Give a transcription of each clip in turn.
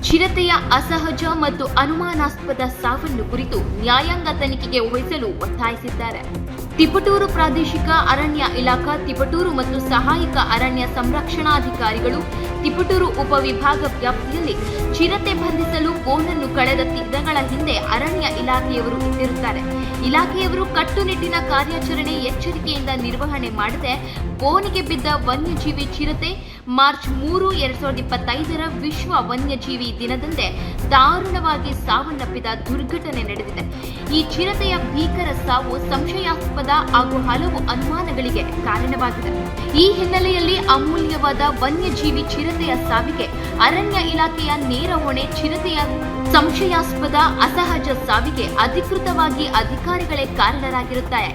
ಚಿರತೆಯ ಅಸಹಜ ಮತ್ತು ಅನುಮಾನಾಸ್ಪದ ಸಾವನ್ನು ಕುರಿತು ನ್ಯಾಯಾಂಗ ತನಿಖೆಗೆ ವಹಿಸಲು ಒತ್ತಾಯಿಸಿದ್ದಾರೆ. ತಿಪಟೂರು ಪ್ರಾದೇಶಿಕ ಅರಣ್ಯ ಇಲಾಖಾ ತಿಪಟೂರು ಮತ್ತು ಸಹಾಯಕ ಅರಣ್ಯ ಸಂರಕ್ಷಣಾಧಿಕಾರಿಗಳು ತಿಪಟೂರು ಉಪವಿಭಾಗ ವ್ಯಾಪ್ತಿಯಲ್ಲಿ ಚಿರತೆ ಬಂಧಿಸಲು ಬೋನನ್ನು ಕಳೆದ ದಿನಗಳ ಹಿಂದೆ ಅರಣ್ಯ ಇಲಾಖೆಯವರು ಇಟ್ಟಿರುತ್ತಾರೆ. ಇಲಾಖೆಯವರು ಕಟ್ಟುನಿಟ್ಟಿನ ಕಾರ್ಯಾಚರಣೆ ಎಚ್ಚರಿಕೆಯಿಂದ ನಿರ್ವಹಣೆ ಮಾಡದೆ ಬೋನಿಗೆ ಬಿದ್ದ ವನ್ಯಜೀವಿ ಚಿರತೆ ಮಾರ್ಚ್ 3, 2025 ವಿಶ್ವ ವನ್ಯಜೀವಿ ದಿನದಂದೇ ದಾರುಣವಾಗಿ ಸಾವನ್ನಪ್ಪಿದ ದುರ್ಘಟನೆ ನಡೆದಿದೆ. ಈ ಚಿರತೆಯ ಭೀಕರ ಸಾವು ಸಂಶಯಾಸ್ಪದ ಹಾಗೂ ಹಲವು ಅನುಮಾನಗಳಿಗೆ ಕಾರಣವಾಗಿದೆ. ಈ ಹಿನ್ನೆಲೆಯಲ್ಲಿ ಅಮೂಲ್ಯವಾದ ವನ್ಯಜೀವಿ ಚಿರತೆಯ ಸಾವಿಗೆ ಅರಣ್ಯ ಇಲಾಖೆಯ ನೇರ ಹೊಣೆ. ಚಿರತೆಯ ಸಂಶಯಾಸ್ಪದ ಅಸಹಜ ಸಾವಿಗೆ ಅಧಿಕೃತವಾಗಿ ಅಧಿಕಾರಿಗಳೇ ಕಾರಣರಾಗಿರುತ್ತಾರೆ.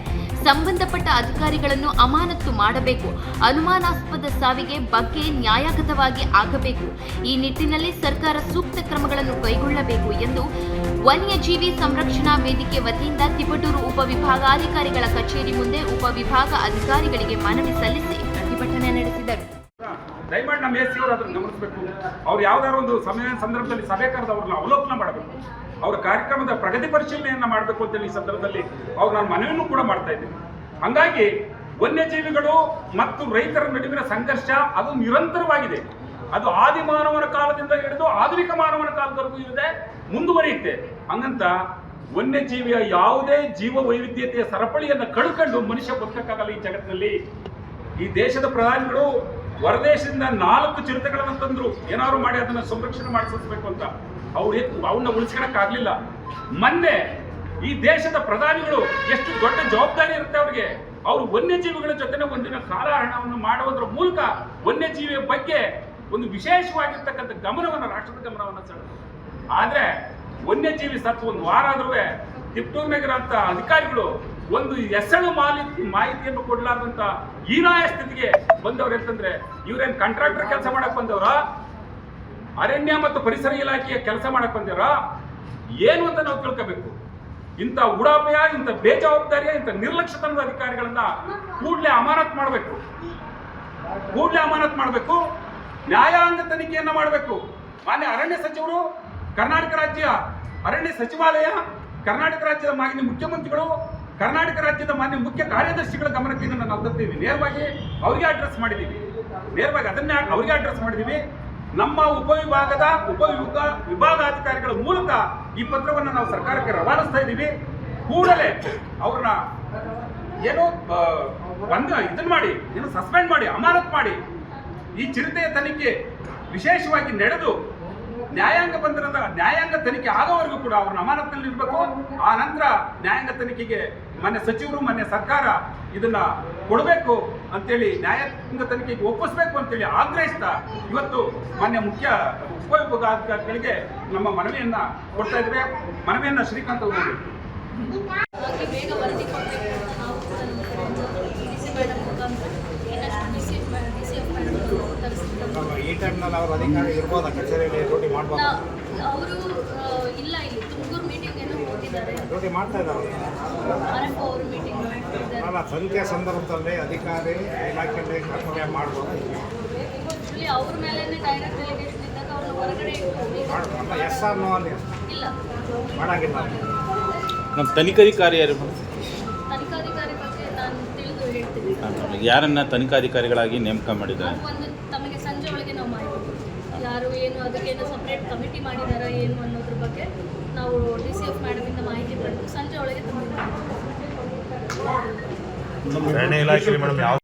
ಸಂಬಂಧಪಟ್ಟ ಅಧಿಕಾರಿಗಳನ್ನು ಅಮಾನತು ಮಾಡಬೇಕು. ಅನುಮಾನಾಸ್ಪದ ಸಾವಿಗೆ ಬಗ್ಗೆ ನ್ಯಾಯಯುತವಾಗಿ ಆಗಬೇಕು. ಈ ನಿಟ್ಟಿನಲ್ಲಿ ಸರ್ಕಾರ ಸೂಕ್ತ ಕ್ರಮಗಳನ್ನು ಕೈಗೊಳ್ಳಬೇಕು ಎಂದು ವನ್ಯಜೀವಿ ಸಂರಕ್ಷಣಾ ವೇದಿಕೆ ವತಿಯಿಂದ ತಿಪಟೂರು ಉಪವಿಭಾಗಾಧಿಕಾರಿಗಳ ಕಚೇರಿ ಮುಂದೆ ಉಪವಿಭಾಗ ಅಧಿಕಾರಿಗಳಿಗೆ ಮನವಿ ಸಲ್ಲಿಸಿ ಪ್ರತಿಭಟನೆ ನಡೆಸಿದರು. ದಯಮಾಡಿ ನಮ್ಮ ಎಸ್ ಅವರು ಅದನ್ನು ಗಮನಿಸಬೇಕು. ಅವ್ರು ಯಾವ್ದಾದ್ರು ಒಂದು ಸಂದರ್ಭದಲ್ಲಿ ಸಭೆ ಕರೆದು ಅವ್ರನ್ನ ಅವಲೋಕನ ಮಾಡಬೇಕು. ಅವರ ಕಾರ್ಯಕ್ರಮದ ಪ್ರಗತಿ ಪರಿಶೀಲನೆಯನ್ನ ಮಾಡಬೇಕು ಅಂತೇಳಿ ಈ ಸಂದರ್ಭದಲ್ಲಿ ಅವ್ರು ನಾನು ಮನವಿಯನ್ನು ಕೂಡ ಮಾಡ್ತಾ ಇದ್ದೀನಿ. ಹಂಗಾಗಿ ವನ್ಯಜೀವಿಗಳು ಮತ್ತು ರೈತರ ನಡುವಿನ ಸಂಘರ್ಷ ಅದು ನಿರಂತರವಾಗಿದೆ. ಅದು ಆದಿಮಾನವನ ಕಾಲದಿಂದ ಹಿಡಿದು ಆಧುನಿಕ ಮಾನವನ ಕಾಲದವರೆಗೂ ಇದೆ, ಮುಂದುವರಿಯುತ್ತೆ. ಹಂಗಂತ ವನ್ಯಜೀವಿಯ ಯಾವುದೇ ಜೀವ ವೈವಿಧ್ಯತೆಯ ಸರಪಳಿಯನ್ನು ಕಳ್ಕೊಂಡು ಮನುಷ್ಯ ಬದುಕಕ್ಕಾಗಲ್ಲ ಈ ಜಗತ್ತಿನಲ್ಲಿ. ಈ ದೇಶದ ಪ್ರಧಾನಿಗಳು ಹೊರದೇಶದಿಂದ 4 ಚಿರತೆಗಳನ್ನು ತಂದ್ರು, ಏನಾದ್ರು ಮಾಡಿ ಅದನ್ನ ಸಂರಕ್ಷಣೆ ಮಾಡಿಸಬೇಕು ಅಂತ. ಅವನ್ನ ಉಳಿಸ್ಕೊಳಕ್ಕಾಗ್ಲಿಲ್ಲ. ಮೊನ್ನೆ ಈ ದೇಶದ ಪ್ರಧಾನಿಗಳು ಎಷ್ಟು ದೊಡ್ಡ ಜವಾಬ್ದಾರಿ ಇರುತ್ತೆ ಅವ್ರಿಗೆ. ಅವರು ವನ್ಯಜೀವಿಗಳ ಜೊತೆ ಒಂದಿನ ಕಾಲಹರಣವನ್ನು ಮಾಡುವುದರ ಮೂಲಕ ವನ್ಯಜೀವಿಯ ಬಗ್ಗೆ ಒಂದು ವಿಶೇಷವಾಗಿರ್ತಕ್ಕಂಥ ಗಮನವನ್ನು, ರಾಷ್ಟ್ರದ ಗಮನವನ್ನು ಸೆಳೆದರು. ಆದ್ರೆ ವನ್ಯಜೀವಿ ಸತ್ತು ಒಂದು ವಾರ ಆದ್ರೂ ತಿಪಟೂರಿನಾಗಿರೋ ಅಂತ ಅಧಿಕಾರಿಗಳು ಒಂದು ಎಸಳು ಮಾಹಿತಿಯನ್ನು ಕೊಡಲಾರ್ದಂತ ಹೀನಾಯ ಸ್ಥಿತಿಗೆ ಬಂದವ್ರು. ಅಂತಂದ್ರೆ ಇವ್ರೇನ್ ಕಾಂಟ್ರಾಕ್ಟರ್ ಕೆಲಸ ಮಾಡಕ್ ಬಂದವ್ರ, ಅರಣ್ಯ ಮತ್ತು ಪರಿಸರ ಇಲಾಖೆಯ ಕೆಲಸ ಮಾಡಕ್ ಬಂದವ್ರ, ಏನು ಅಂತ ನಾವು ತಿಳ್ಕೋಬೇಕು. ಇಂಥ ಉಡಾಪೆಯ, ಇಂಥ ಬೇಜವಾಬ್ದಾರಿಯ, ಇಂಥ ನಿರ್ಲಕ್ಷ್ಯತನದ ಅಧಿಕಾರಿಗಳನ್ನ ಕೂಡಲೇ ಅಮಾನತ್ ಮಾಡಬೇಕು. ನ್ಯಾಯಾಂಗ ತನಿಖೆಯನ್ನ ಮಾಡಬೇಕು. ಮಾನ್ಯ ಅರಣ್ಯ ಸಚಿವರು, ಕರ್ನಾಟಕ ರಾಜ್ಯ ಅರಣ್ಯ ಸಚಿವಾಲಯ, ಕರ್ನಾಟಕ ರಾಜ್ಯದ ಮಾನ್ಯ ಮುಖ್ಯಮಂತ್ರಿಗಳು, ಕರ್ನಾಟಕ ರಾಜ್ಯದ ಮಾನ್ಯ ಮುಖ್ಯ ಕಾರ್ಯದರ್ಶಿಗಳ ಗಮನಕ್ಕೆ ಇದನ್ನು ನಾವು ತರ್ತೀವಿ. ನೇರವಾಗಿ ಅವರಿಗೆ ಅಡ್ರೆಸ್ ಮಾಡಿದ್ದೀವಿ. ನಮ್ಮ ವಿಭಾಗಾಧಿಕಾರಿಗಳ ಮೂಲಕ ಈ ಪತ್ರವನ್ನು ನಾವು ಸರ್ಕಾರಕ್ಕೆ ರವಾನಿಸ್ತಾ ಇದ್ದೀವಿ. ಕೂಡಲೇ ಅವ್ರನ್ನ ಸಸ್ಪೆಂಡ್ ಮಾಡಿ, ಅಮಾನತ್ ಮಾಡಿ, ಈ ಚಿರತೆಯ ತನಿಖೆ ವಿಶೇಷವಾಗಿ ನಡೆದು ನ್ಯಾಯಾಂಗ ತನಿಖೆ ಆಗೋವರೆಗೂ ಕೂಡ ಅವ್ರನ್ನ ಅಮಾನತಿನಲ್ಲಿ ಇರಬೇಕು. ಆ ನಂತರ ನ್ಯಾಯಾಂಗ ತನಿಖೆಗೆ ಮಾನ್ಯ ಸಚಿವರು, ಮಾನ್ಯ ಸರ್ಕಾರ ಇದನ್ನ ಕೊಡಬೇಕು ಅಂತೇಳಿ, ನ್ಯಾಯಾಂಗ ತನಿಖೆಗೆ ಒಪ್ಪಿಸಬೇಕು ಅಂತೇಳಿ ಆಗ್ರಹಿಸ್ತಾ ಇವತ್ತು ಮಾನ್ಯ ಮುಖ್ಯ ಉಪವಿಭಾಗಾಧಿಕಾರಿಗಳಿಗೆ ನಮ್ಮ ಮನವಿಯನ್ನ ಕೊಡ್ತಾ ಇದ್ದೇವೆ. ಮನವಿಯನ್ನ ಶ್ರೀಕಾಂತ್ ಅವರು ಈ ಟೈಮ್ನಲ್ಲಿ ಅವರು ಅಧಿಕಾರಿ ಇರ್ಬೋದಾ ಕಚೇರಿಯಲ್ಲಿ ಡ್ಯೂಟಿ ಮಾಡ್ಬೋದು? ಅವರು ಇಲ್ಲ, ಇಲ್ಲಿ ತುಮಕೂರು ಮೀಟಿಂಗ್ ಏನೋ ಹೋಗಿದ್ದಾರೆ, ಡ್ಯೂಟಿ ಮಾಡ್ತಾ ಇದ್ದಾರೆ. ಅವರು ಮೀಟಿಂಗ್ ಅಲ್ಲ, ಸಂಖ್ಯೆ ಸಂದರ್ಭದಲ್ಲಿ ಅಧಿಕಾರಿ ಇಲಾಖೆಯಲ್ಲಿ ಕರ್ತವ್ಯ ಮಾಡ್ಬೋದು. ಅವ್ರ ಮೇಲೆ ಡೈರೆಕ್ಟ್ ಡೆಲಿಗೇಷನ್ ಇದ್ದಾಗ ಅವ್ರನ್ನ ಹೊರಗಡೆ ಮಾಡಲ್ಲ. ಎಸ್ ಆರ್ ನೋ ಅಲ್ಲಿ ಇಲ್ಲ ಮಾಡಾಗಿಲ್ಲ. ನಮ್ಮ ತನಿಖಾಧಿಕಾರಿ ಯಾರು? ತನಿಖಾಧಿಕಾರಿ ಬಗ್ಗೆ ನಾನು ತಿಳಿದು ಹೇಳ್ತೀನಿ. ಯಾರನ್ನ ತನಿಖಾಧಿಕಾರಿಗಳಾಗಿ ನೇಮಕ ಮಾಡಿದ್ದಾರೆ? ಒಂದು ತಮಗೆ ಸಂಜೆ ಒಳಗೆ ನಾವು ಮಾಡ್ತೀವಿ. ಯಾರು ಏನು ಅದಕ್ಕೇನು ಸಪ್ರೇಟ್ ಕಮಿಟಿ ಮಾಡಿದಾರಾ ಏನು ಅನ್ನೋದ್ರ ಬಗ್ಗೆ ನಾವು DCF ಮೇಡಮಿಂದ ಮಾಹಿತಿ ಪಡೆದು ಸಂಜೆ ಒಳಗೆ ತಮಗೆ ಅರಣ್ಯ ಇಲಾಖೆ ಮೇಡಮ್ ಯಾವ